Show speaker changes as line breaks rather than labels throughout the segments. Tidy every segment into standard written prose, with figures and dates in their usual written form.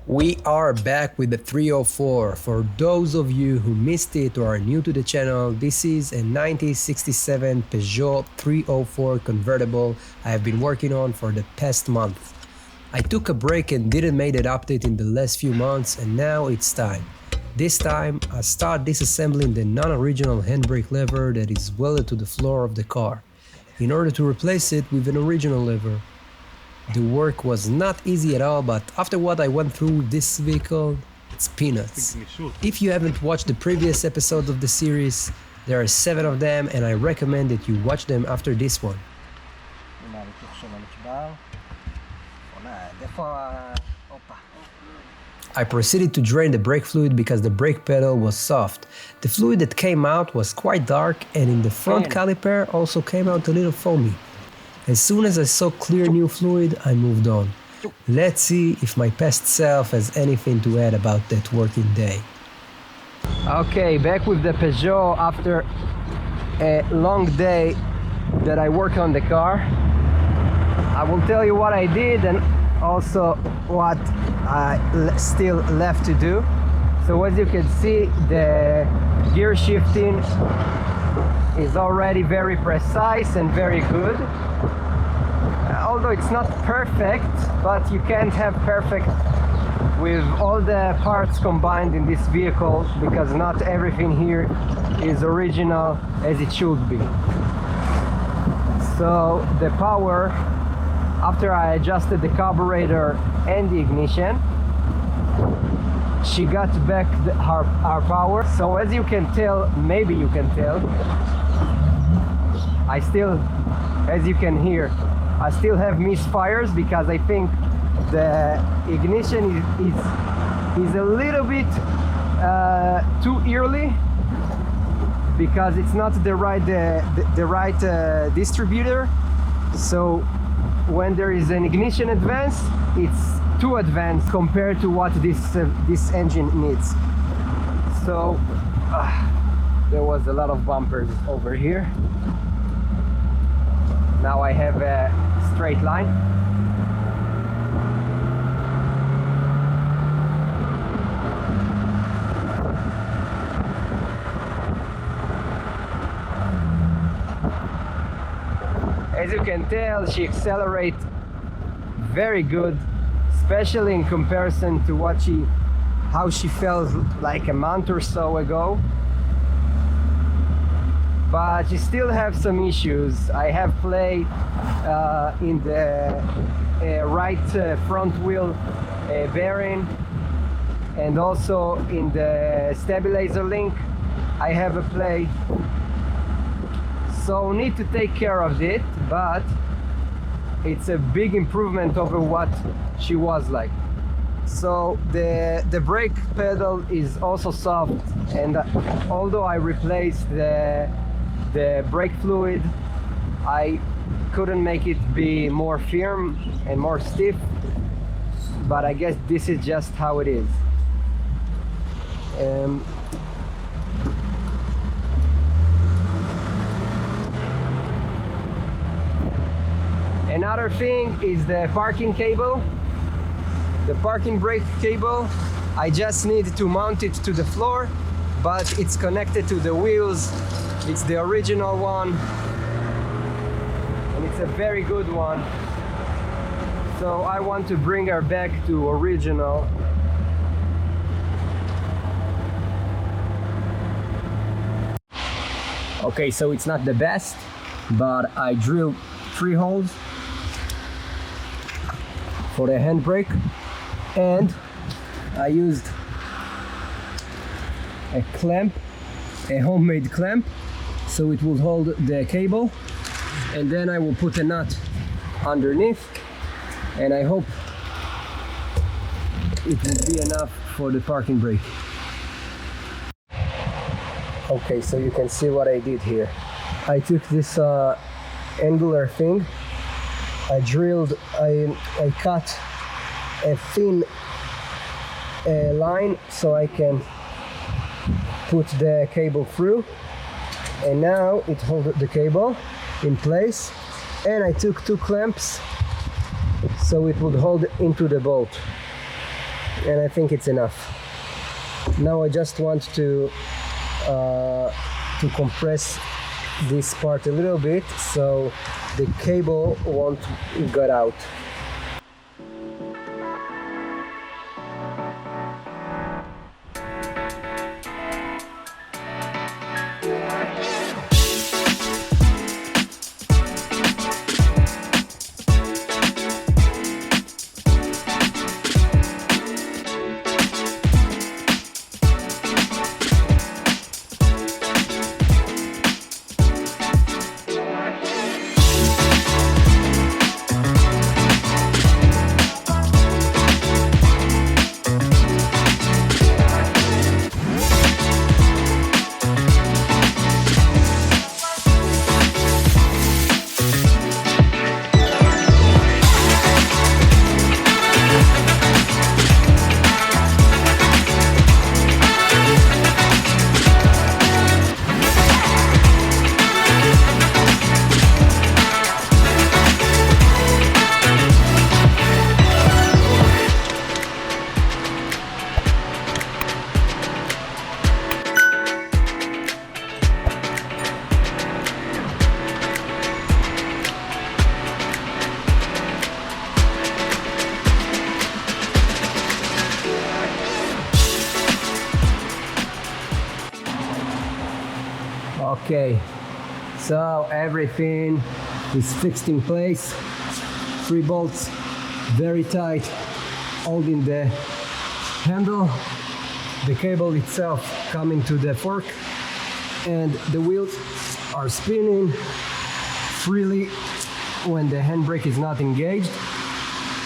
We are back with the 304. For those of you who missed it or are new to the channel, this is a 1967 Peugeot 304 convertible I have been working on for the past month. I took a break and didn't make that update in the last few months, and now it's time. This time I start disassembling the non-original handbrake lever that is welded to the floor of the car, in order to replace it with an original lever. The work was not easy at all, but after what I went through with this vehicle, it's peanuts. If you haven't watched the previous episodes of the series, there are 7 of them, and I recommend that you watch them after this one. I proceeded to drain the brake fluid because the brake pedal was soft. The fluid that came out was quite dark, and in the front caliper also came out a little foamy. As soon as I saw clear new fluid, I moved on. Let's see if my past self has anything to add about that working day. Okay, back with the Peugeot after a long day that I worked on the car. I will tell you what I did and also what I still left to do. So as you can see, the gear shifting is already very precise and very good. Although it's not perfect, but you can't have perfect with all the parts combined in this vehicle, because not everything here is original as it should be. So the power, after I adjusted the carburetor and the ignition, she got back our power. So as you can tell, maybe you can tell, I still, as you can hear, I still have misfires because I think the ignition is a little bit too early, because it's not the right distributor. So when there is an ignition advance, it's too advanced compared to what this engine needs. So there was a lot of bumpers over here. Now I have a straight line. As you can tell, she accelerates very good, especially in comparison to how she felt like a month or so ago. But she still have some issues. I have play in the right front wheel bearing, and also in the stabilizer link I have a play. So need to take care of it, but it's a big improvement over what she was like. So the brake pedal is also soft, and although I replaced the brake fluid, I couldn't make it be more firm and more stiff, but I guess this is just how it is. Another thing is the parking cable, the parking brake cable. I just need to mount it to the floor, but it's connected to the wheels. It's the original one, and it's a very good one. So I want to bring her back to original. Okay, so it's not the best, but I drilled 3 holes for the handbrake, and I used a clamp, a homemade clamp, so it will hold the cable, and then I will put a nut underneath, and I hope it will be enough for the parking brake. Okay, so you can see what I did here. I took this angular thing, I cut a thin line so I can put the cable through, and now it holds the cable in place, and I took 2 clamps so it would hold into the bolt. and I think it's enough. Now I just want to compress this part a little bit so the cable won't get out. Okay, so everything is fixed in place. 3 bolts, very tight, holding the handle, the cable itself coming to the fork, and the wheels are spinning freely when the handbrake is not engaged.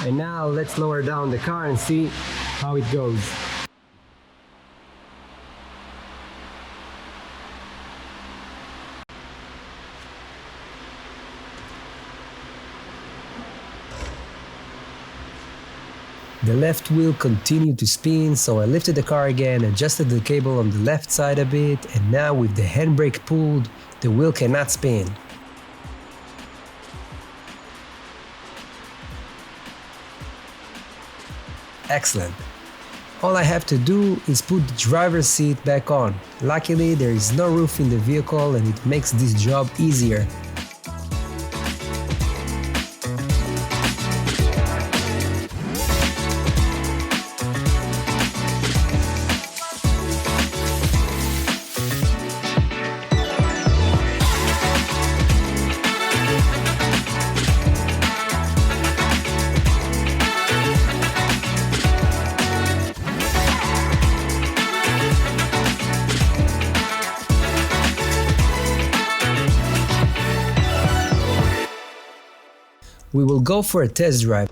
And now let's lower down the car and see how it goes. The left wheel continued to spin, so I lifted the car again, adjusted the cable on the left side a bit, and now with the handbrake pulled, the wheel cannot spin. Excellent. All I have to do is put the driver's seat back on. Luckily, there is no roof in the vehicle and it makes this job easier. We will go for a test drive.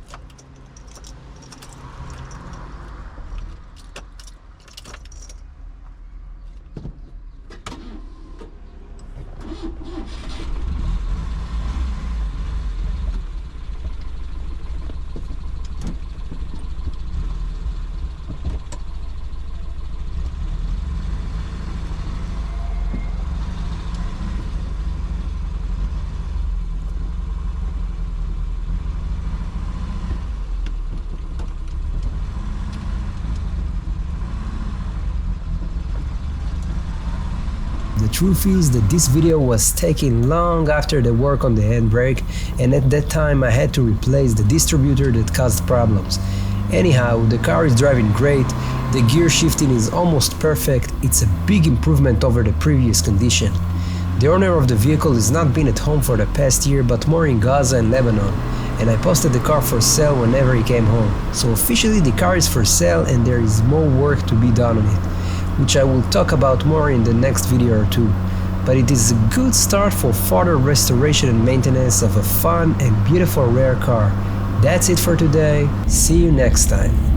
The truth is that this video was taken long after the work on the handbrake, and at that time I had to replace the distributor that caused problems. Anyhow, the car is driving great, the gear shifting is almost perfect, it's a big improvement over the previous condition. The owner of the vehicle has not been at home for the past year, but more in Gaza and Lebanon, and I posted the car for sale whenever he came home. So officially the car is for sale and there is more work to be done on it, which I will talk about more in the next video or two. But it is a good start for further restoration and maintenance of a fun and beautiful rare car. That's it for today, see you next time.